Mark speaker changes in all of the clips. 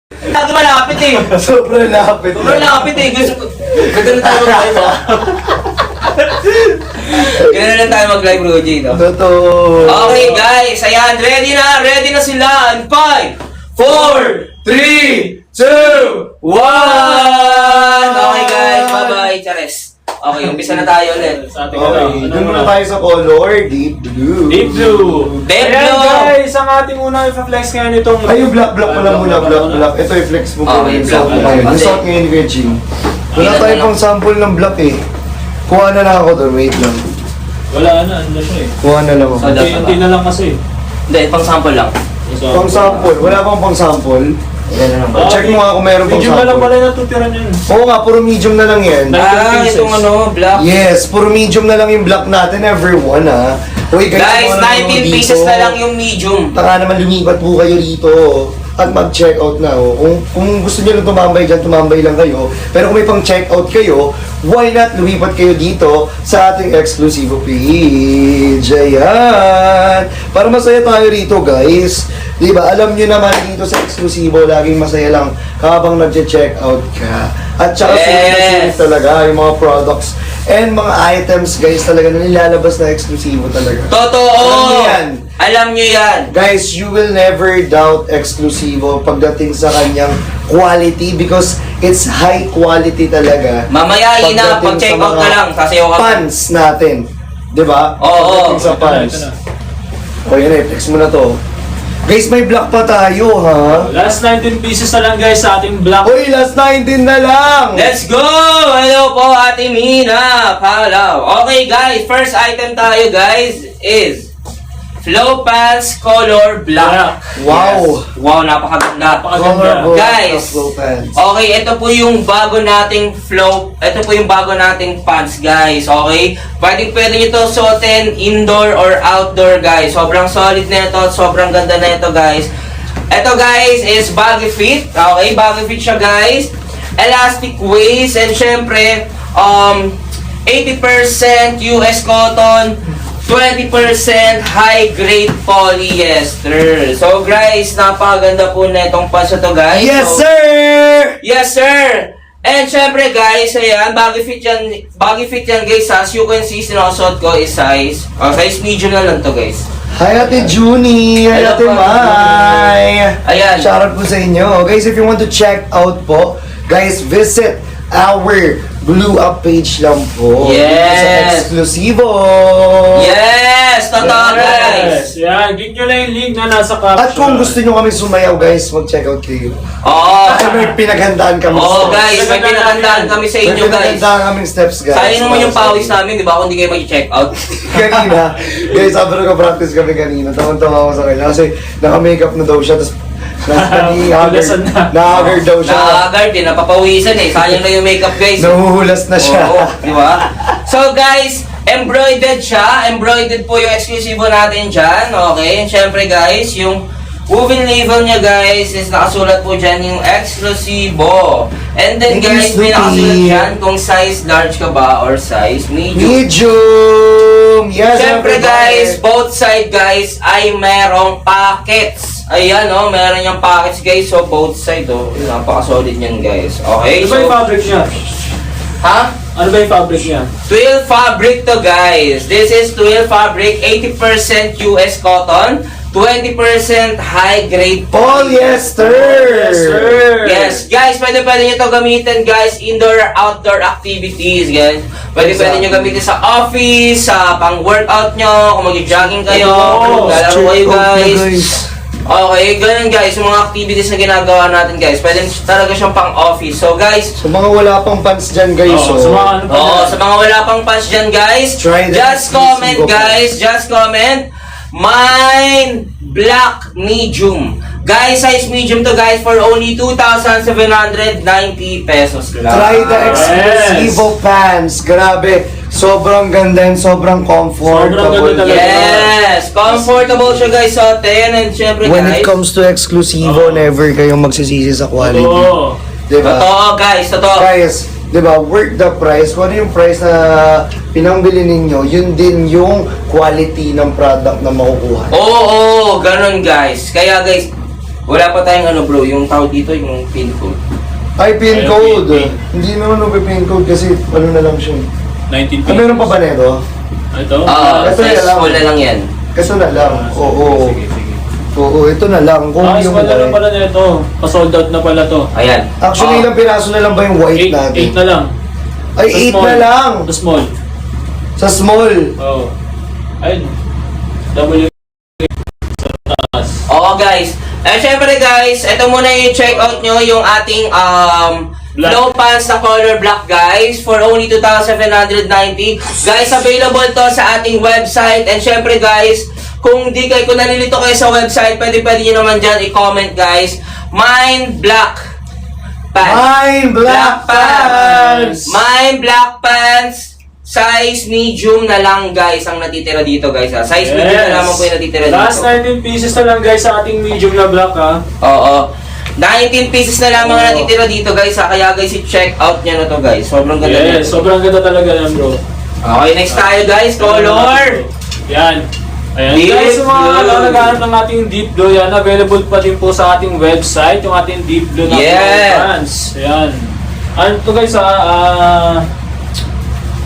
Speaker 1: Lagi malapit eh.
Speaker 2: Sobrang lapit.
Speaker 1: Sobrang lapit eh. Ganda na tayo mag-live ah. Ganda na tayo mag-live, Roji, no?
Speaker 2: Totoo.
Speaker 1: Okay guys, ayan, ready na sila. In 5, 4, 3, 2, 1! Okay guys, bye-bye, Chares. Okay, umpisa na tayo ulit.
Speaker 2: Okay, doon muna tayo sa color, deep blue.
Speaker 3: Deep blue.
Speaker 1: Deep
Speaker 3: Ayan
Speaker 1: blue.
Speaker 3: guys, ang ating unang i-flex ngayon itong...
Speaker 2: Ay, yung black pala muna, black. Ito, i-flex mo po.
Speaker 1: Okay,
Speaker 2: Yung
Speaker 1: black.
Speaker 2: suot mo ngayon. Yung suot ngayon ni Kuya Jim. Wala tayo pang sample ng black eh. Kuha na lang ako doon, wait lang.
Speaker 3: Wala na, ano na siya eh.
Speaker 2: Kuha na lang ako.
Speaker 3: Unti na lang kasi.
Speaker 1: Hindi, pang sample lang.
Speaker 2: Pang sample, wala pang pang sample.
Speaker 1: Ayan na lang.
Speaker 2: Check mo nga kung meron pang
Speaker 3: Medyo na lang
Speaker 2: sample.
Speaker 3: pala yung natutiran yun.
Speaker 2: Oo nga, puro medium na lang yan.
Speaker 1: Itong ano, black.
Speaker 2: Yes, puro medium na lang yung black natin, everyone ha. Uy,
Speaker 1: Guys,
Speaker 2: mga
Speaker 1: 19 pieces na lang yung medium.
Speaker 2: Taka naman lumipat po kayo dito at mag-check out na. Kung gusto niyo lang tumambay dyan, tumambay lang kayo. Pero kung may pang check out kayo, why not lumipat kayo dito sa ating exclusive page. Ayan. Para masaya tayo rito, guys. Diba? Alam niyo naman dito sa exclusivo, laging masaya lang habang nag-check out ka. At saka sulit talaga yung mga products and mga items, guys, talaga na nilalabas na exclusivo talaga.
Speaker 1: Totoo!
Speaker 2: Alam niyo yan.
Speaker 1: Alam nyo yan.
Speaker 2: Guys, you will never doubt exclusivo pagdating sa kanyang quality because it's high quality talaga.
Speaker 1: Mamaya ina,
Speaker 2: Pagdating
Speaker 1: pag-check
Speaker 2: sa
Speaker 1: out
Speaker 2: mga
Speaker 1: ka lang. Sasayaw ka.
Speaker 2: Pants natin. Diba?
Speaker 1: Oo.
Speaker 2: Pagdating sa
Speaker 3: Ito na,
Speaker 2: pants.
Speaker 3: ito na.
Speaker 2: O yan eh, flex mo na to. Guys, may black pa tayo, ha?
Speaker 3: Last 19 pieces na lang guys sa ating black.
Speaker 2: Uy, last 19 na lang!
Speaker 1: Let's go! Hello po, Ate Mina. Palaw. Okay guys, first item tayo guys is Flow Pants Color Black.
Speaker 2: Wow!
Speaker 1: Yes. Wow, napakaganda.
Speaker 2: Colorful
Speaker 1: Guys,
Speaker 2: flow pants.
Speaker 1: okay, ito po yung bago nating flow. Ito po yung bago nating pants, guys. Okay? Pwede nyo to suotin indoor or outdoor, guys. Sobrang solid na ito. Sobrang ganda na ito, guys. Ito, guys, is baggy fit. Okay? Baggy fit siya, guys. Elastic waist. And syempre, 80% US cotton. 20% high-grade polyester. So guys, napakaganda po na itong pants na to, guys.
Speaker 2: Yes,
Speaker 1: So,
Speaker 2: sir!
Speaker 1: yes, sir! And syempre guys, ayan, baggy fit yan guys. As you can see, sinusuot ko is size medium na lang to, guys.
Speaker 2: Hi, Ate Junie! Hi,
Speaker 1: Hello
Speaker 2: Ate
Speaker 1: po.
Speaker 2: Mai!
Speaker 1: Ayan.
Speaker 2: Shoutout po sa inyo. Guys, if you want to check out po, guys, visit our Blue Up page lang po.
Speaker 1: Yes.
Speaker 2: Dito sa Exclusivo.
Speaker 1: Yes! Totoo, guys!
Speaker 3: Yan, click nyo lang yung link na nasa caption.
Speaker 2: At kung gusto nyo kami sumayaw, guys, mag-check out kayo.
Speaker 1: Oo!
Speaker 2: Kasi may pinaghandaan kami.
Speaker 1: Oo,
Speaker 2: steps.
Speaker 1: guys! May pinakandaan kami sa
Speaker 2: May
Speaker 1: inyo, guys.
Speaker 2: pinaghandaan kaming steps, guys.
Speaker 1: Sayang naman yung pawis namin, di ba? Kung hindi kayo mag-check out.
Speaker 2: Kanina, guys, sabi nag-practice kami kanina. Tawang-tawa ako sa kanya kasi naka-makeup na daw siya. Tapos
Speaker 3: Hugasan na.
Speaker 2: na-haggard daw siya.
Speaker 1: Nakagard din, napapawisan eh. Sayang na yung makeup, guys.
Speaker 2: Nahuhulas na siya.
Speaker 1: Oo, di ba? So guys, embroidered siya. Embroidered po yung exclusive natin dyan. Okay? And syempre guys, yung woven label niya guys is nakasulat po dyan yung exclusivo. And then
Speaker 2: Thank you,
Speaker 1: guys, may
Speaker 2: Snoopy.
Speaker 1: nakasulat dyan kung size large ka ba or size medium.
Speaker 2: Medium! Yes,
Speaker 1: Syempre
Speaker 2: everybody.
Speaker 1: guys, both side guys ay merong pockets. Ayan oh, meron yung pockets guys. So both side oh, napaka-solid yan guys. Okay,
Speaker 3: Ano ba yung
Speaker 1: so
Speaker 3: fabric niya?
Speaker 1: ha?
Speaker 3: Ano ba yung fabric niya?
Speaker 1: Twill fabric to guys. This is twill fabric, 80% US cotton, 20% high grade
Speaker 2: Polyester!
Speaker 1: Yes, guys, pwede nyo to gamitin guys, indoor, outdoor activities, guys. Pwede nyo gamitin sa office, sa pang-workout nyo, kung mag-jogging kayo,
Speaker 3: Oo,
Speaker 1: lalaro kayo
Speaker 2: Check out na,
Speaker 1: guys. Okay, ganun guys, yung mga activities na ginagawa natin guys, pwede talaga siyang pang-office. So guys,
Speaker 2: Sa mga wala pang pants dyan, guys.
Speaker 3: Oo, sa mga ano pa
Speaker 1: oh,
Speaker 3: yan.
Speaker 1: sa mga wala pang pants dyan guys,
Speaker 2: Try that.
Speaker 1: just comment guys, just comment. Mine black medium. Guys, size medium to guys for only 2,790 pesos lang.
Speaker 2: Try the Exclusivo pants. Grabe. Sobrang ganda and sobrang comfortable.
Speaker 3: Sobrang ganda talaga.
Speaker 1: Yes, comfortable siya guys sa atin and syempre
Speaker 2: When
Speaker 1: guys.
Speaker 2: it comes to Exclusivo, never kayong magsisisi sa quality.
Speaker 3: Oo.
Speaker 2: Diba?
Speaker 1: Totoo guys, totoo.
Speaker 2: Guys, di ba, worth the price. Kung ano yung price na pinangbili ninyo, yun din yung quality ng product na makukuha.
Speaker 1: Oo, ganun guys. Kaya guys, Wala pa tayong ano bro, yung tawag dito, yung pin code.
Speaker 2: Ay, pin
Speaker 3: Ay,
Speaker 2: code.
Speaker 3: pin.
Speaker 2: Hindi naman pin code kasi ano na lang siya.
Speaker 3: 19
Speaker 2: Ah, meron pa ba nito?
Speaker 3: Ito?
Speaker 2: ito
Speaker 1: Size
Speaker 2: na lang.
Speaker 1: small na lang yan.
Speaker 2: Kaso na lang. Oo.
Speaker 3: Sige, sige.
Speaker 2: Oo, ito na lang. Kung yung
Speaker 3: Wala lang pala na ito. Pa-sold out na pala to.
Speaker 1: Ayan.
Speaker 2: Actually, ilang piraso na lang ba yung white
Speaker 3: 8
Speaker 2: natin?
Speaker 3: na lang.
Speaker 2: Ay,
Speaker 3: Sa
Speaker 2: 8
Speaker 3: small.
Speaker 2: na lang.
Speaker 3: Sa small.
Speaker 2: Sa small.
Speaker 3: Oo. Ayun. W. Sa taas.
Speaker 1: Oo guys. Syempre guys, ito muna yung check out nyo yung ating
Speaker 3: Black.
Speaker 1: flow pants na color black guys for only 2,790. Guys, available to sa ating website. And syempre guys, kung nalilito kayo sa website, pwede nyo naman dyan i-comment guys. Mine black pants.
Speaker 2: Mine black pants.
Speaker 1: Mine black pants. Size medium na lang guys ang natitira dito guys. Size medium na naman po yung natitira
Speaker 3: Last
Speaker 1: dito.
Speaker 3: 19 pieces na lang guys sa ating medium na black ha.
Speaker 1: Oo. 19 pieces na lamang
Speaker 3: Oo.
Speaker 1: natitira dito guys ha. Kaya guys, i-check out nyo na to guys. Sobrang ganda
Speaker 3: Yes,
Speaker 1: nito.
Speaker 3: sobrang ganda talaga yan bro.
Speaker 1: Okay, next tayo guys. Color!
Speaker 3: Yan. Ayan
Speaker 1: Deep
Speaker 3: guys, yung mga
Speaker 1: blue.
Speaker 3: naghahanap ng ating deep blue, yan, available pa din po sa ating website, yung ating deep blue na
Speaker 1: Yeah.
Speaker 3: pants. Ayan. Ano to guys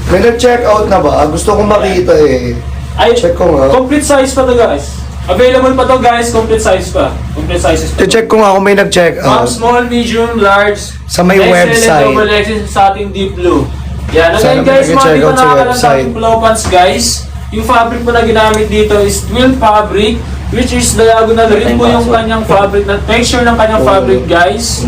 Speaker 2: May nag-check out na ba? Gusto kong makita eh.
Speaker 3: ay,
Speaker 2: Check ko nga.
Speaker 3: complete size pa to guys. Available pa to guys, complete size pa. Complete sizes pa to.
Speaker 2: I-check ko nga kung may nag-check
Speaker 3: Ma'am,
Speaker 2: out.
Speaker 3: small, medium, large,
Speaker 2: Sa may
Speaker 3: XL
Speaker 2: website.
Speaker 3: and double XL sa ating deep blue. Yan.
Speaker 2: Sana
Speaker 3: Again guys,
Speaker 2: mag-check
Speaker 3: mga dito
Speaker 2: out sa
Speaker 3: nakakalang sa
Speaker 2: website.
Speaker 3: ating flow pants guys. Yung fabric po na ginamit dito is twill fabric, which is diagonal rin po yung kanyang fabric, na texture ng kanyang fabric guys.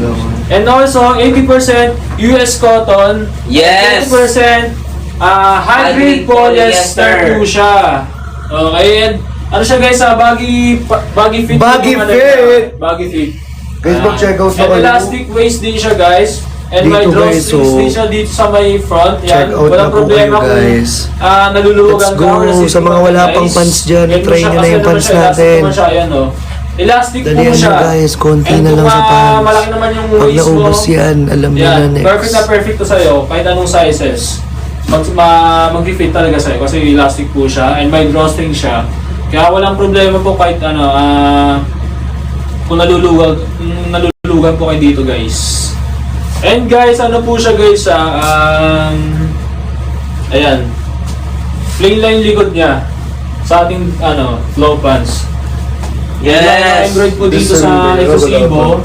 Speaker 3: And also, 80% US cotton,
Speaker 1: Yes!
Speaker 3: 20% hybrid polyester po siya. Okay, and ano siya guys, baggy fit.
Speaker 2: Baggy
Speaker 3: yung
Speaker 2: fit!
Speaker 3: Baggy fit.
Speaker 2: Guys, mag-check out na
Speaker 3: And
Speaker 2: kayo.
Speaker 3: elastic waist din siya guys. And may
Speaker 2: Dito, guys,
Speaker 3: drawstrings
Speaker 2: so,
Speaker 3: din siya dito sa may front.
Speaker 2: check
Speaker 3: Yan.
Speaker 2: out
Speaker 3: Walang
Speaker 2: na po
Speaker 3: problema
Speaker 2: kayo, guys.
Speaker 3: kung naluluwagan
Speaker 2: Let's go.
Speaker 3: ka. or nasisipan
Speaker 2: Sa mga
Speaker 3: ka,
Speaker 2: wala
Speaker 3: guys.
Speaker 2: pang pants dyan,
Speaker 3: Yan mo
Speaker 2: try
Speaker 3: siya,
Speaker 2: nyo na
Speaker 3: kasi
Speaker 2: yung
Speaker 3: naman
Speaker 2: pants
Speaker 3: siya, elastic
Speaker 2: natin.
Speaker 3: naman siya, ayan, oh. Elastic po
Speaker 2: Dalihan
Speaker 3: siya.
Speaker 2: nyo, guys. Konti
Speaker 3: And
Speaker 2: na lang
Speaker 3: kung,
Speaker 2: sa pants.
Speaker 3: malaki naman yung
Speaker 2: Pag
Speaker 3: waist mo.
Speaker 2: naubos yan, alam nyo
Speaker 3: Yan,
Speaker 2: na
Speaker 3: perfect na
Speaker 2: next.
Speaker 3: perfect to sa'yo. Kahit anong sizes. Mag-fit talaga sa'yo kasi elastic po siya and may drawstring siya. Kaya walang problema po kahit kung nalulugan po kayo dito guys. And guys, ano po siya guys ayan. Plain lang yung likod niya sa ating flow pants.
Speaker 1: Yes!
Speaker 3: Embroidered po dito
Speaker 2: This
Speaker 3: sa
Speaker 2: one,
Speaker 3: Exclusivo.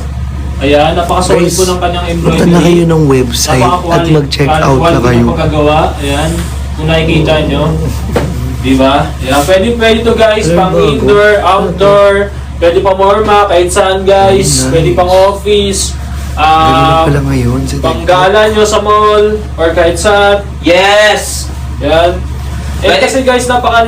Speaker 3: Ayan, napaka-solid
Speaker 2: Guys,
Speaker 3: po ng kanyang
Speaker 2: Punta
Speaker 3: embroidery.
Speaker 2: na kayo ng website at mag-check out na kayo.
Speaker 3: Pagkagawa, ayan. Kung nakikita nyo. Diba? Ayan, pwede to guys,
Speaker 2: Alam
Speaker 3: pang
Speaker 2: ba,
Speaker 3: indoor, outdoor, pwede pang morma, kahit saan guys,
Speaker 2: Nice.
Speaker 3: pwede pang office,
Speaker 2: Ganun pala ngayon. Sa
Speaker 3: pang gala nyo sa mall, or kahit saan.
Speaker 1: Yes!
Speaker 3: Ayan. Eh
Speaker 1: Pwede-
Speaker 3: kasi guys, napaka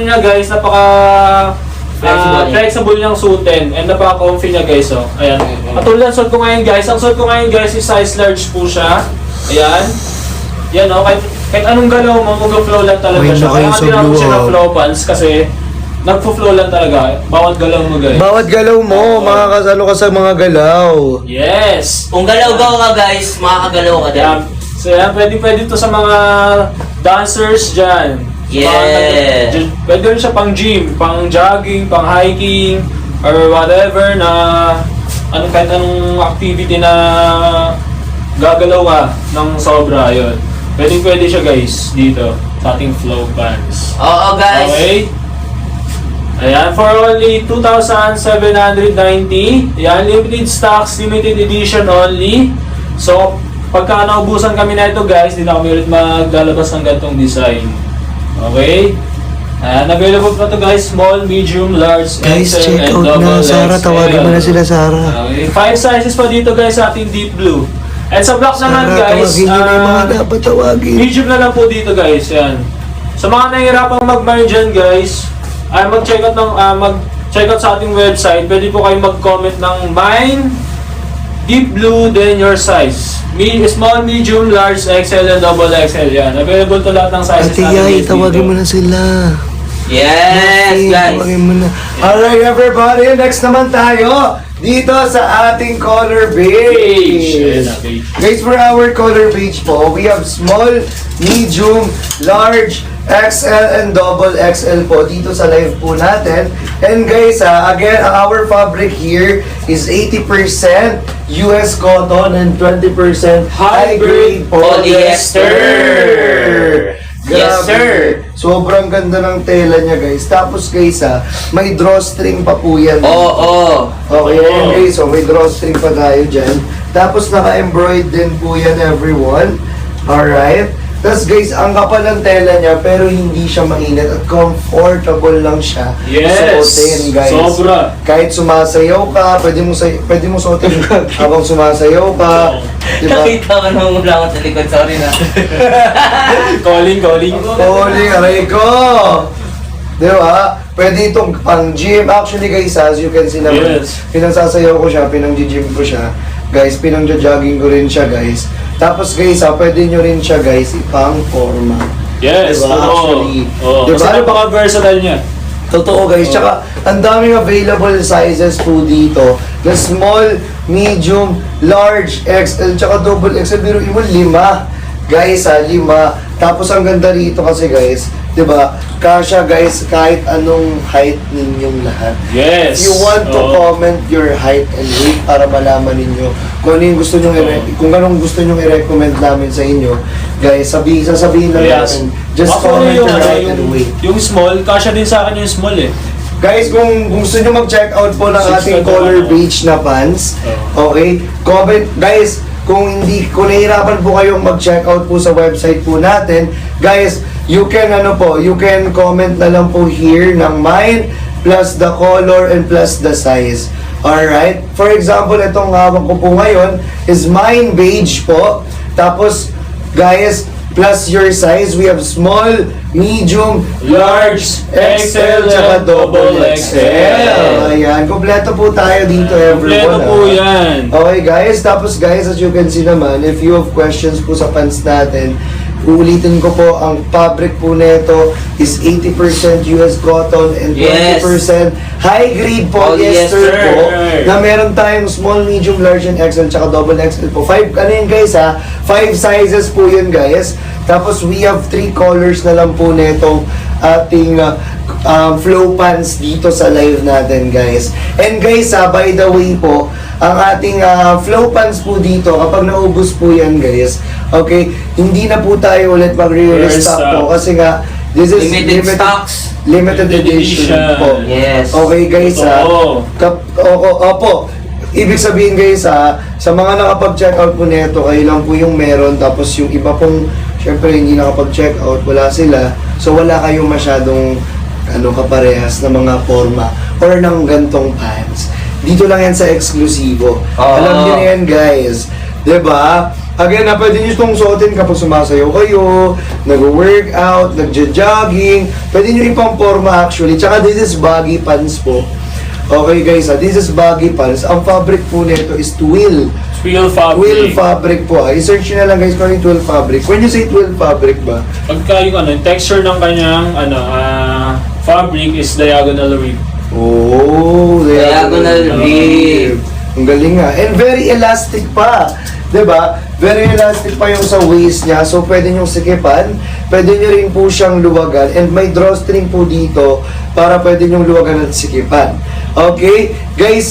Speaker 3: flexible niyang suotin and napaka-comfy niya guys, oh. Ayan. Katulad ng suot ko ngayon guys, ang suot ko ngayon guys is size large po siya. Ayan. Yan, oh, kahit anong galaw mo, mag-flow lang talaga
Speaker 2: May
Speaker 3: siya.
Speaker 2: na
Speaker 3: Kaya
Speaker 2: kayo
Speaker 3: nga
Speaker 2: sa
Speaker 3: tinawag
Speaker 2: blue,
Speaker 3: siya ng
Speaker 2: ah.
Speaker 3: flow pants kasi nagpo-flow lang talaga. Bawat galaw mo guys.
Speaker 2: Bawat galaw mo, makakasalo ka sa mga galaw.
Speaker 3: Yes!
Speaker 1: Kung galaw-gaw ka guys, makakagalaw ka din.
Speaker 3: Ayan. So yan, pwede to sa mga dancers dyan.
Speaker 1: Yeah.
Speaker 3: Pwede rin siya pang gym, pang jogging, pang hiking, or whatever na kahit anong activity na gagalaw ka ng sobra, yun. Pwede siya guys dito sa ating flow pants.
Speaker 1: Oo guys.
Speaker 3: Okay? Ayan, for only 2,790. Ayan, limited stocks, limited edition only. So, pagka naubusan kami na ito guys, di na kami ulit maglalabas ng ganitong design. Okay? Ayan, available pa to guys, small, medium, large,
Speaker 2: Guys,
Speaker 3: XL,
Speaker 2: check
Speaker 3: and
Speaker 2: out
Speaker 3: double
Speaker 2: na. Sarah,
Speaker 3: XL.
Speaker 2: tawagin mo na sila, Sarah.
Speaker 3: Okay, 5 sizes pa dito guys sa ating deep blue. And sa black naman
Speaker 2: Sarah,
Speaker 3: guys,
Speaker 2: tawagin nyo na yung mga dapat tawagin.
Speaker 3: medium na lang po dito guys, yan. Sa mga nahihirapang mag-mine dyan guys, ay mag-check out sa ating website, pwede po kayong mag-comment ng mine, deep blue, then your size. Small, medium, large, XL, and double XL, yan. Available to lahat ng sizes
Speaker 2: Ate Yay,
Speaker 3: dito.
Speaker 2: tawagin mo na sila.
Speaker 1: Yes
Speaker 2: Ate,
Speaker 1: guys.
Speaker 2: tawagin mo na. Alright everybody, next naman tayo. dito sa ating color
Speaker 3: Page.
Speaker 2: beige.
Speaker 3: Ayan na, page.
Speaker 2: Guys, for our color beige po, we have small, medium, large, XL and double XL po dito sa live po natin. And guys, again, our fabric here is 80% US cotton and 20% high-grade polyester.
Speaker 1: Yes, sir.
Speaker 2: Sobrang ganda ng tela niya, guys. Tapos, guys, may drawstring pa po yan.
Speaker 1: Oo.
Speaker 2: Okay, ayan, guys. So, may drawstring pa tayo dyan. Tapos, naka-embroid din po yan, everyone. Alright. Tapos, guys, ang kapal ng tela niya, pero hindi siya mainit at comfortable lang siya.
Speaker 3: Yes.
Speaker 2: Suotin, guys.
Speaker 3: Sobra.
Speaker 2: Kahit sumasayaw ka, pwede mo suotin habang sumasayaw ka. Diba?
Speaker 1: Nakita ko nung mula ako sa likod. Sorry na.
Speaker 3: Calling.
Speaker 2: Holy, aray ko! Diba? Pwede itong pang gym. Actually, guys, as you can see naman,
Speaker 3: Yes.
Speaker 2: pinangsasayaw ko siya, pinang-gym ko siya. Guys, pinang-jogging ko rin siya, guys. Tapos, guys, pwede nyo rin siya, guys, ipang forma.
Speaker 3: Yes,
Speaker 2: Diba?
Speaker 3: oo.
Speaker 2: Actually,
Speaker 3: Oo.
Speaker 2: diba?
Speaker 3: Kasi napaka-versatile niya.
Speaker 2: Totoo, guys.
Speaker 3: Oo.
Speaker 2: Tsaka, ang daming available sizes po dito. Na small, medium, large, XL, tsaka double XL. Pero mo, 5. Guys, 5. Tapos, ang ganda rito kasi, guys, diba? Kasya, guys, kahit anong height ninyong lahat.
Speaker 3: Yes.
Speaker 2: If you want to
Speaker 3: Oo.
Speaker 2: comment your height and weight para malaman ninyo kung ano yung gusto nyo kung anong gusto nyo i-recommend namin sa inyo, guys, sasabihin lang
Speaker 3: Yes.
Speaker 2: natin. Just
Speaker 3: Ako
Speaker 2: comment
Speaker 3: yung,
Speaker 2: your height
Speaker 3: yung,
Speaker 2: and weight.
Speaker 3: yung small, kasya din sa akin yung small eh.
Speaker 2: Guys, kung gusto nyo mag-check out po ng
Speaker 3: 6
Speaker 2: ating
Speaker 3: na
Speaker 2: color
Speaker 3: naman,
Speaker 2: beige na pants, okay? Comment, guys, kung nahihirapan po kayong mag-check out po sa website po natin, guys, you can comment na lang po here ng mine plus the color and plus the size. Alright? For example, itong hawak ko po ngayon is mine beige po. Tapos, guys, plus your size, we have small, medium, large, XL, tsaka double XL. Ayan, kompleto po tayo dito, everyone.
Speaker 3: Kompleto po yan.
Speaker 2: Okay, guys. Tapos, guys, as you can see naman, if you have questions po sa pants natin, uulitin ko po, ang fabric po nito is 80% US cotton and 20% high-grade polyester po, na meron tayong small, medium, large, and XL, tsaka double XL po. 5 guys 5 sizes po yun, guys. Tapos, we have 3 colors na lang po netong ating flow pants dito sa live natin, guys. And guys, by the way po, ang ating flow pants po dito, kapag naubos po yan, guys, okay, hindi na po tayo ulit mag-restock po kasi nga, this is
Speaker 1: Limited stocks.
Speaker 2: Limited edition po.
Speaker 1: Yes.
Speaker 2: Okay, guys,
Speaker 3: Oo.
Speaker 2: opo. Ibig sabihin, guys, sa mga nakapag-check out po nito, kayo lang po yung meron, tapos yung iba pong, syempre, hindi nakapag-check out, wala sila. So, wala kayong masyadong kaparehas na mga forma or ng gantong pants. Dito lang yan sa eksklusibo. Alam niyo na yan, guys. 'Di ba? Again, pwede nyo itong suotin kapag sumasayaw kayo, nag-workout, nag-jogging. Pwede nyo ipang forma actually. Tsaka this is baggy pants po. Okay, guys, this is baggy pants. Ang fabric po nito is twill.
Speaker 3: Twill fabric.
Speaker 2: Twill fabric po. I-search nyo na lang, guys, kung ano yung twill fabric. When you say twill fabric ba?
Speaker 3: Pagka yung texture ng kanyang fabric is diagonal rib.
Speaker 2: Oh,
Speaker 1: Diagonal rib.
Speaker 2: Ang galing nga. And very elastic pa. 'Di ba? Very elastic pa yung sa waist niya. So, pwede nyo sikipan. Pwede nyo rin po siyang luwagan. And may drawstring po dito para pwede nyo luwagan at sikipan. Okay? Guys,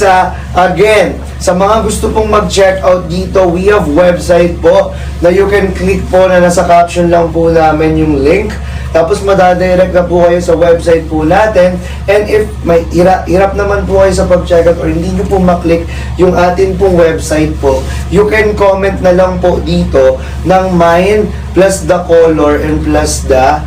Speaker 2: again, sa mga gusto pong mag-check out dito, we have website po na you can click po na nasa caption lang po namin yung link. Tapos madadirect na po kayo sa website po natin. And if may hirap naman po kayo sa pag-check out or hindi nyo po maklik yung atin pong website po, you can comment na lang po dito ng mine plus the color and plus the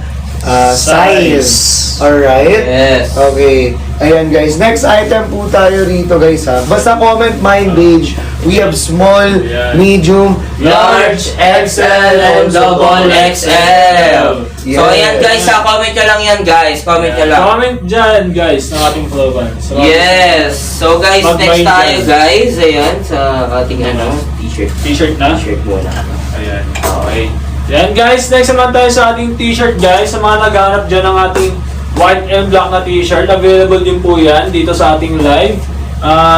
Speaker 2: size. Alright?
Speaker 1: Yes.
Speaker 2: Okay. Ayan, guys. Next item po tayo rito, guys, Basta comment mine beige. We have small,
Speaker 3: Ayan.
Speaker 2: medium,
Speaker 1: Large, XL, and double XL.
Speaker 2: Yes.
Speaker 1: So, ayan guys, comment nyo lang yan guys. Comment nyo lang.
Speaker 3: Comment dyan, guys, ng ating flow pants.
Speaker 1: Yes. So guys,
Speaker 3: Mag-buy
Speaker 1: next tayo
Speaker 3: dyan.
Speaker 1: guys. Ayan, sa ating t-shirt.
Speaker 3: T-shirt na?
Speaker 1: T-shirt muna.
Speaker 3: Ayan. Okay. Yan guys, next naman tayo sa ating t-shirt guys. Sa mga naghanap dyan ng ating white and black na t-shirt, available din po yan dito sa ating live.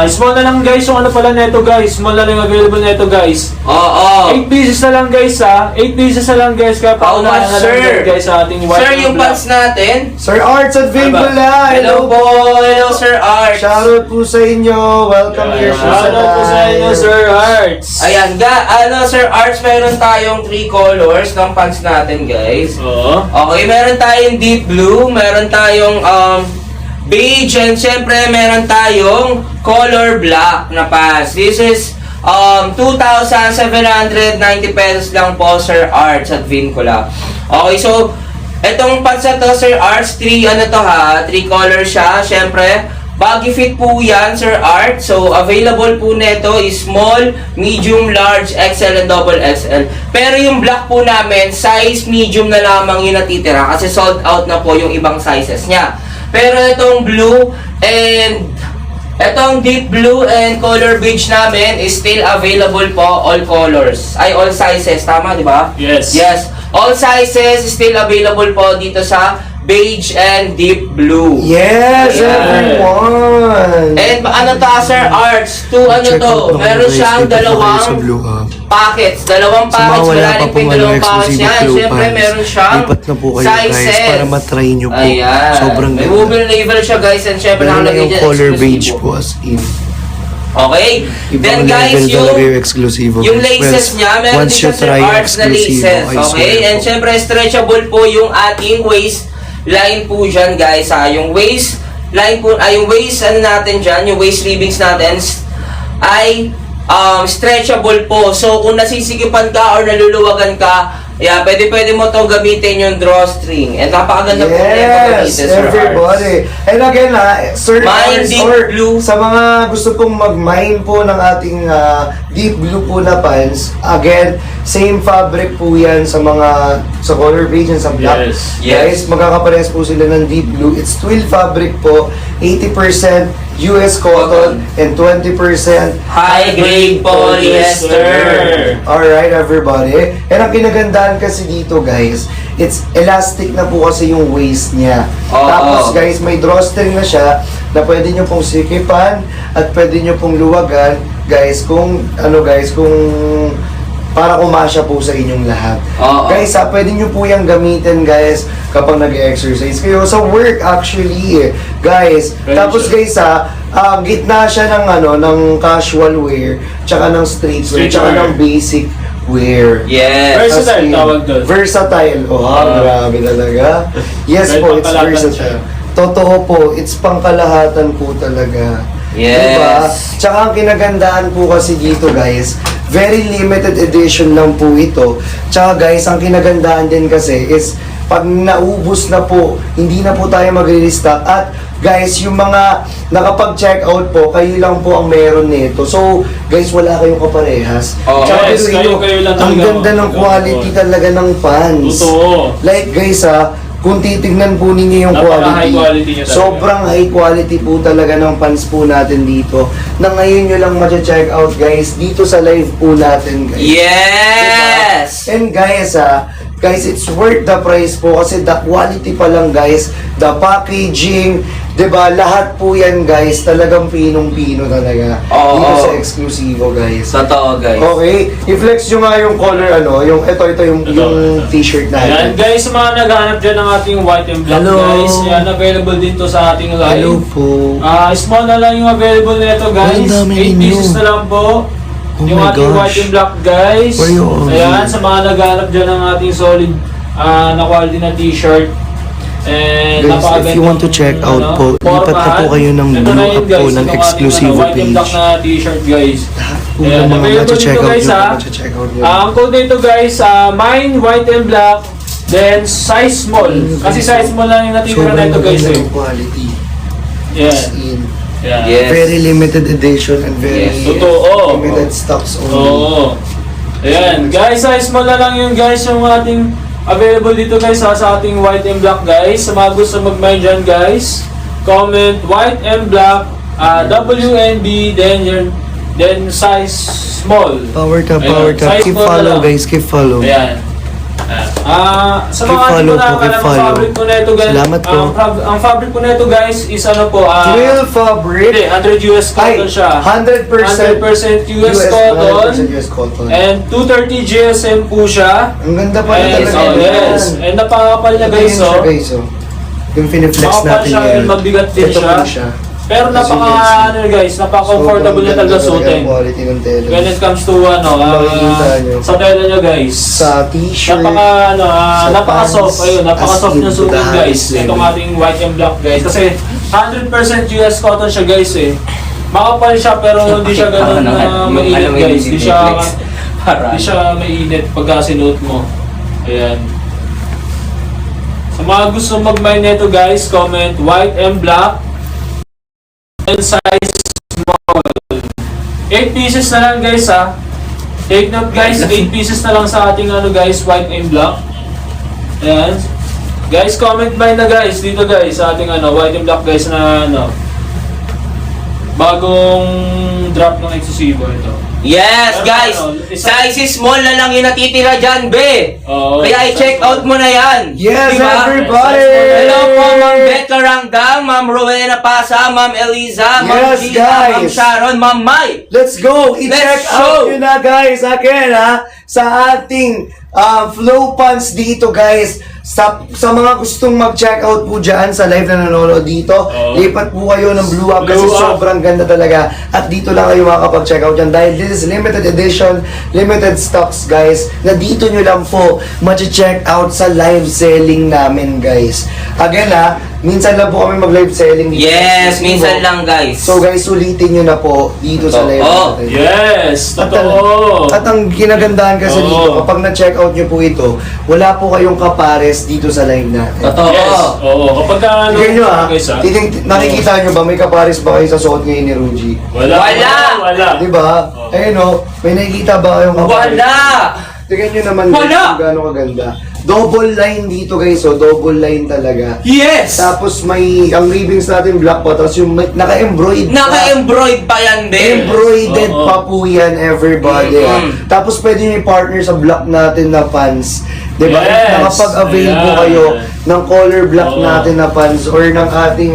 Speaker 3: Small na lang guys, yung ano pala neto guys. Small na lang yung available neto guys.
Speaker 1: Oo.
Speaker 3: 8 pieces na lang guys ha. 8 pieces na lang guys. Kaya
Speaker 1: How much,
Speaker 3: paunahan na lang
Speaker 1: sir?
Speaker 3: guys sa ating white
Speaker 1: Sir,
Speaker 3: and
Speaker 1: yung
Speaker 3: black.
Speaker 1: pants natin.
Speaker 2: Sir Arts at Vincula,
Speaker 1: Hello po. Hello, Sir Art.
Speaker 2: Shoutout po sa inyo. Welcome here po sa
Speaker 3: Shoutout po sa inyo, Sir Arts.
Speaker 1: Ayan, Sir Arts, meron tayong 3 colors ng pants natin, guys.
Speaker 3: Oo.
Speaker 1: Okay, meron tayong deep blue, meron tayong beige, and syempre meron tayong color black na pants. This is 2,790 pesos lang po, Sir Arts at Vincula. Okay, so etong pants na to, Sir Arts, 3 color siya. Syempre, baggy fit po yan, Sir Art. So, available po neto is small, medium, large, XL, and double XL. Pero yung black po namin, size medium na lamang yung natitira kasi sold out na po yung ibang sizes niya. Pero itong blue and itong deep blue and color beige namin is still available po, all colors. Ay, all sizes. Tama, di ba?
Speaker 3: Yes.
Speaker 1: Yes. All sizes is still available po dito sa beige and deep blue.
Speaker 2: Yes,
Speaker 1: Ayan.
Speaker 2: everyone!
Speaker 1: And ano to, Sir Arts? Meron siyang dalawang packets. Dalawang packets. Wala rin po yung dalawang packets yan. Siyempre, meron siyang
Speaker 4: lipat na po kayo
Speaker 1: sizes.
Speaker 4: guys para matry nyo po.
Speaker 1: Ayan.
Speaker 4: Sobrang
Speaker 1: May
Speaker 4: ganda.
Speaker 1: moving label siya, guys. And siyempre,
Speaker 4: Meron na
Speaker 1: nakalagay
Speaker 4: yung
Speaker 1: dyan,
Speaker 4: color
Speaker 1: exclusive.
Speaker 4: beige po as in.
Speaker 1: Okay? Then
Speaker 4: Ibang
Speaker 1: guys,
Speaker 4: level talaga yung
Speaker 1: yung
Speaker 4: exclusive.
Speaker 1: laces niya, meron
Speaker 4: Once
Speaker 1: din
Speaker 4: you
Speaker 1: siya, Sir
Speaker 4: try yung
Speaker 1: Arts, na
Speaker 4: exclusive,
Speaker 1: laces.
Speaker 4: I
Speaker 1: Okay?
Speaker 4: swear
Speaker 1: And
Speaker 4: po.
Speaker 1: syempre, stretchable po yung ating waist line po dyan, guys. Yung waist line po, yung waist ano natin dyan, yung waist ribbings natin ay stretchable po. So, kung nasisikipan ka or naluluwagan ka, pwede mo to gamitin yung drawstring. And napakaganda po na ito
Speaker 2: Yes,
Speaker 1: gamitin, Sir Arts.
Speaker 2: everybody. And again Sir
Speaker 1: Mine
Speaker 2: Arts,
Speaker 1: deep
Speaker 2: or
Speaker 1: blue.
Speaker 2: sa mga gusto pong mag-mine po ng ating deep blue po na pants, again, same fabric po yan sa color beige and sa black.
Speaker 3: Yes.
Speaker 2: Guys, magkakaparehas po sila ng deep blue. It's twill fabric po, 80% US cotton and 20%
Speaker 1: High-grade polyester.
Speaker 2: Alright, everybody. And ang kinagandahan kasi dito, guys, it's elastic na po kasi yung waist niya.
Speaker 1: Oo.
Speaker 2: Tapos, guys, may drawstring na siya na pwede nyo pong sikipan at pwede nyo pong luwagan, guys, kung para kumasya po sa inyong lahat.
Speaker 1: Oo.
Speaker 2: Guys, pwede nyo po yung gamitin, guys, kapag nag-exercise kayo. Sa work, actually, guys.
Speaker 3: Pwede
Speaker 2: Tapos,
Speaker 3: siya.
Speaker 2: guys, gitna siya ng casual wear, tsaka ng streetwear, tsaka
Speaker 3: Streetwear.
Speaker 2: ng basic wear.
Speaker 1: Yes.
Speaker 3: Versatile
Speaker 2: As in,
Speaker 3: tawag doon.
Speaker 2: Versatile. Grabe talaga. Yes
Speaker 3: Dahil
Speaker 2: po, it's
Speaker 3: pangkalahatan
Speaker 2: versatile.
Speaker 3: siya.
Speaker 2: Totoo po, it's pangkalahatan po talaga.
Speaker 1: Yes.
Speaker 2: Diba? Tsaka ang kinagandaan po kasi dito, guys, very limited edition lang po ito. Tsaka guys, ang kinagandaan din kasi is pag naubos na po, hindi na po tayo magre-restock. At guys, yung mga nakapag-check out po, kayo lang po ang meron nito. So, guys, wala kayong kaparehas.
Speaker 1: Oh,
Speaker 2: Tsaka
Speaker 3: yes,
Speaker 2: pero
Speaker 3: kayo lang
Speaker 2: ang
Speaker 3: talaga
Speaker 2: ganda ng quality talaga ng pants.
Speaker 3: Totoo.
Speaker 2: Like guys kung titignan po ninyo yung
Speaker 3: Napaka-high
Speaker 2: quality,
Speaker 3: quality niya talaga.
Speaker 2: sobrang high quality po talaga ng pants po natin dito. Na ngayon nyo lang ma-check out guys, dito sa live po natin guys.
Speaker 1: Yes!
Speaker 2: And guys, guys, it's worth the price po kasi the quality pa lang guys, the packaging, 'di ba? Lahat po 'yan guys, talagang pinong-pino talaga.
Speaker 1: Oo.
Speaker 2: Dito sa exclusivo guys.
Speaker 1: Totoo, guys.
Speaker 2: Okay, i-flex nyo nga yung color yung yung t-shirt
Speaker 3: Ayan
Speaker 2: natin.
Speaker 3: guys, sa mga naghahanap dyan ng ating white and black
Speaker 4: Hello.
Speaker 3: guys, yan available din to sa ating live.
Speaker 4: Hello po.
Speaker 3: Small na lang yung available nito guys.
Speaker 4: Ang dami
Speaker 3: 8
Speaker 4: ninyo.
Speaker 3: pieces na lang po.
Speaker 4: Oh
Speaker 3: yung
Speaker 4: my
Speaker 3: ating
Speaker 4: gosh.
Speaker 3: white and black guys.
Speaker 4: Where you all
Speaker 3: Ayan,
Speaker 4: been?
Speaker 3: sa mga naghahanap dyan ng ating solid na quality na t-shirt. And
Speaker 4: Guys,
Speaker 3: napakaganda
Speaker 4: if you want to check out po, lipat na po kayo ng
Speaker 3: Ito na
Speaker 4: blue
Speaker 3: yun,
Speaker 4: up po
Speaker 3: guys,
Speaker 4: ng
Speaker 3: itong
Speaker 4: exclusive
Speaker 3: ating, white and black
Speaker 4: page.
Speaker 3: na t-shirt guys.
Speaker 2: Ah,
Speaker 3: Ayan,
Speaker 4: Mga
Speaker 3: available
Speaker 4: check
Speaker 3: dito
Speaker 4: out
Speaker 3: guys
Speaker 4: nyo.
Speaker 3: ha.
Speaker 2: check out nyo.
Speaker 3: Ang code nito guys, mine, white and black, then size small. Kasi size small lang yung natitira na ito guys eh.
Speaker 2: yung quality.
Speaker 3: Yeah.
Speaker 2: As in,
Speaker 3: Yeah.
Speaker 1: Yes.
Speaker 2: very limited edition and very
Speaker 1: Yes,
Speaker 3: totoo.
Speaker 2: limited stocks only.
Speaker 3: Oo. Ayan, guys, size small na lang yun guys yung ating available dito guys sa ating white and black guys. Sa mga gusto mag-mine dyan guys, comment white and black, WNB, then size small.
Speaker 4: Power tap,
Speaker 3: Ayan,
Speaker 4: power tap.
Speaker 3: size
Speaker 4: Keep
Speaker 3: small na
Speaker 4: follow
Speaker 3: lang.
Speaker 4: guys, keep follow.
Speaker 3: Ayan. Sa mga hindi
Speaker 4: Follow
Speaker 3: ko
Speaker 4: po,
Speaker 3: nakakala, ang
Speaker 4: follow.
Speaker 3: fabric po na ito guys,
Speaker 4: Salamat po.
Speaker 3: ang fabric po na ito guys is ano po,
Speaker 2: Real fabric.
Speaker 3: hindi, 100 US
Speaker 2: Ay,
Speaker 3: cotton siya.
Speaker 2: 100%
Speaker 3: 100% US cotton.
Speaker 2: 100% US cotton.
Speaker 3: And 230 GSM po siya.
Speaker 2: Ang ganda pa rin
Speaker 3: Yes,
Speaker 2: talaga.
Speaker 3: yes. And napakapal niya guys,
Speaker 2: Ito yun siya,
Speaker 3: oh.
Speaker 2: guys, oh. Yung finiflex
Speaker 3: Makapal
Speaker 2: natin
Speaker 3: siya
Speaker 2: ngayon.
Speaker 3: and mabigat din
Speaker 2: Ito
Speaker 3: siya.
Speaker 2: po siya.
Speaker 3: Pero napaka, ano guys, napaka-comfortable niya talaga suotin.
Speaker 2: Quality ng tela.
Speaker 3: When it comes to
Speaker 2: Makikita nyo.
Speaker 3: sa tela niya guys.
Speaker 2: Sa t-shirt.
Speaker 3: Napaka-soft.
Speaker 2: pants,
Speaker 3: Ayun, napaka-soft
Speaker 2: as
Speaker 3: niya
Speaker 2: in,
Speaker 3: suotin
Speaker 2: the
Speaker 3: guys.
Speaker 2: highest
Speaker 3: Itong
Speaker 2: level.
Speaker 3: ating white and black guys. Kasi 100% US cotton siya guys eh. Makapal siya pero hindi siya ganun mainit guys. Hindi siya mainit pagka sinuot mo. Ayan. Sa mga gusto mag-mine nito guys, comment white and black. And size small. 8 pieces na lang guys ha. Take note guys, 8 pieces na lang sa ating ano guys, white and black. Ayan. Guys, comment mine na guys dito guys sa ating ano, white and black guys na ano. Bagong drop ng Exclusivo ito.
Speaker 1: Yes,
Speaker 3: Pero
Speaker 1: guys.
Speaker 3: ano,
Speaker 1: Size small na lang yung natitira dyan, be.
Speaker 3: Oo.
Speaker 1: Kaya i-check out mo na yan.
Speaker 2: Yes,
Speaker 1: Diba?
Speaker 2: everybody!
Speaker 1: Hello po, Ma'am Becca Rangdang, Ma'am Rowena Pasa, Ma'am Eliza, Ma'am
Speaker 2: Yes,
Speaker 1: Gina, Ma'am
Speaker 2: guys.
Speaker 1: Sharon, Ma'am Mai.
Speaker 2: Let's go! I-check
Speaker 1: Let's
Speaker 2: out
Speaker 1: show.
Speaker 2: nyo na guys again ha sa ating flow pants dito guys. Sa mga gustong mag-check out po dyan sa live na nanonood dito, lipat po kayo ng Blue Up kasi
Speaker 3: Blue Up.
Speaker 2: sobrang ganda talaga. At dito lang kayo makakapag-check out dyan dahil this is limited edition, limited stocks guys, na dito nyo lang po ma-check out sa live selling namin guys. Again ha, minsan lang po kami mag-live selling dito.
Speaker 1: Yes, minsan lang, guys.
Speaker 2: So guys, sulitin nyo na po dito sa live
Speaker 1: Oo.
Speaker 2: natin.
Speaker 3: Yes,
Speaker 2: At
Speaker 3: totoo.
Speaker 2: At ang ginagandahan kasi
Speaker 3: Oo.
Speaker 2: dito, kapag na-check out nyo po ito, wala po kayong kapares dito sa live natin.
Speaker 1: Totoo.
Speaker 3: Yes, oo. Kapag ka ano,
Speaker 2: Tignan nyo ha,
Speaker 3: guys ha.
Speaker 2: nakikita nyo ba, may kapares ba kayo sa suot ngayon ni Ruji?
Speaker 3: Wala.
Speaker 1: Wala.
Speaker 2: Di ba?
Speaker 3: Oo.
Speaker 2: Ayun o, may nakikita ba kayong kapares?
Speaker 1: Wala.
Speaker 2: Tignan nyo naman
Speaker 1: Wala.
Speaker 2: guys kung gaano kaganda. Double line dito guys, so double line talaga.
Speaker 1: Yes.
Speaker 2: Tapos may, ang ribbons natin black pa, tapos yung naka-embroid pa.
Speaker 1: Naka-embroid pa yan, be.
Speaker 2: Embroidered
Speaker 3: Oo.
Speaker 2: pa po yan, everybody.
Speaker 1: Mm-mm.
Speaker 2: Tapos pwede nyo i-partner sa black natin na pants. Diba?
Speaker 3: Yes.
Speaker 2: Nakapag-avail po
Speaker 3: Ayan.
Speaker 2: kayo ng color black
Speaker 3: Oo.
Speaker 2: natin na pants or ng ating,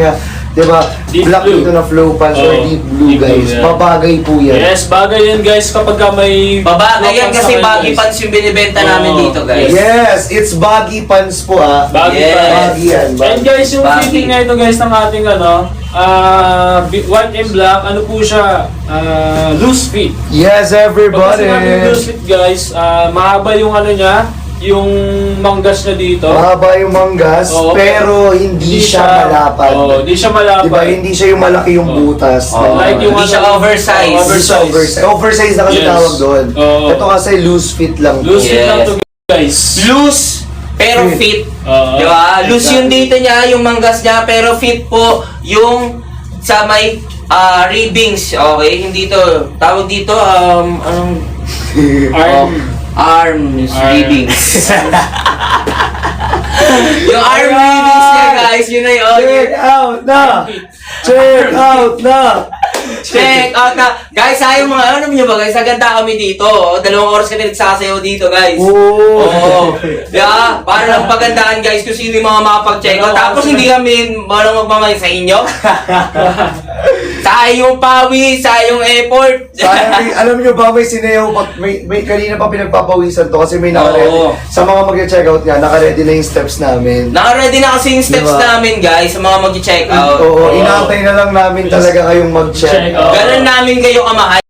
Speaker 2: diba,
Speaker 3: Deep
Speaker 2: black
Speaker 3: blue.
Speaker 2: dito na flow pants or
Speaker 3: Oo.
Speaker 2: deep blue
Speaker 3: Deep blue,
Speaker 2: guys.
Speaker 3: yeah.
Speaker 2: Mabagay po yan.
Speaker 3: Yes, bagay yan guys kapag ka may...
Speaker 1: Babagay yan kasi
Speaker 3: Sa
Speaker 1: baggy
Speaker 3: guys.
Speaker 1: pants yung binibenta
Speaker 3: Oo.
Speaker 1: namin dito, guys.
Speaker 2: Yes, it's baggy pants po
Speaker 3: Baggy
Speaker 1: Yes.
Speaker 3: pants.
Speaker 2: Baggy yan.
Speaker 3: And
Speaker 2: Baggy.
Speaker 3: guys, yung
Speaker 1: Baggy.
Speaker 3: fitting na ito guys ng ating ano, white and black, ano po siya, loose fit.
Speaker 2: Yes,
Speaker 3: Pag
Speaker 2: everybody.
Speaker 3: sinabing loose fit guys, mahaba yung ano niya, yung manggas niya dito.
Speaker 2: Mahaba yung manggas,
Speaker 3: Oo.
Speaker 2: pero hindi siya malapad.
Speaker 3: Oo, hindi siya malapad.
Speaker 2: Diba, hindi siya yung malaki yung
Speaker 3: Oo.
Speaker 2: butas.
Speaker 1: Oo.
Speaker 3: Like yung
Speaker 1: Hindi siya
Speaker 3: ano,
Speaker 1: oversized.
Speaker 3: oversized.
Speaker 2: Oversize na kasi
Speaker 3: Yes.
Speaker 2: tawag doon.
Speaker 3: Oo.
Speaker 2: Ito kasi loose fit lang.
Speaker 3: Loose fit
Speaker 1: Yes.
Speaker 3: lang to guys.
Speaker 1: Loose, pero fit.
Speaker 3: Oo.
Speaker 1: Di ba? Loose
Speaker 3: Exactly.
Speaker 1: yung dito niya, yung manggas niya, pero fit po yung sa may ribbings. Okay, hindi to, tawag dito, anong, arms
Speaker 3: Arm.
Speaker 1: ribbings. Yung arm ribbings niya, guys, yun na yun.
Speaker 2: Check out na! Check out na!
Speaker 1: Check out na. Guys, sayang mga, ano niyo ba guys, naganda kami dito. 2 oras kami nagsasayaw dito, guys.
Speaker 2: Oo!
Speaker 1: Oo. Yeah, para lang pagandaan guys kung sino yung mga makapag-check out. Tapos hindi kami walang magmamay sa inyo. Sayang yung pawi, sayang yung effort.
Speaker 2: Sayang, alam nyo ba, may sineho, may kanina pa pinagpapawisan to kasi may nakaredy.
Speaker 1: Oo.
Speaker 2: Sa mga mag-check out nga, nakaredy na yung steps namin.
Speaker 1: Naka-ready na kasi yung steps
Speaker 2: Diba?
Speaker 1: namin guys sa mga mag-check out.
Speaker 2: Oo, inaantay na lang namin talaga kayong mag-check
Speaker 3: Check out.
Speaker 2: out.
Speaker 1: Ganun namin kayo kamahal.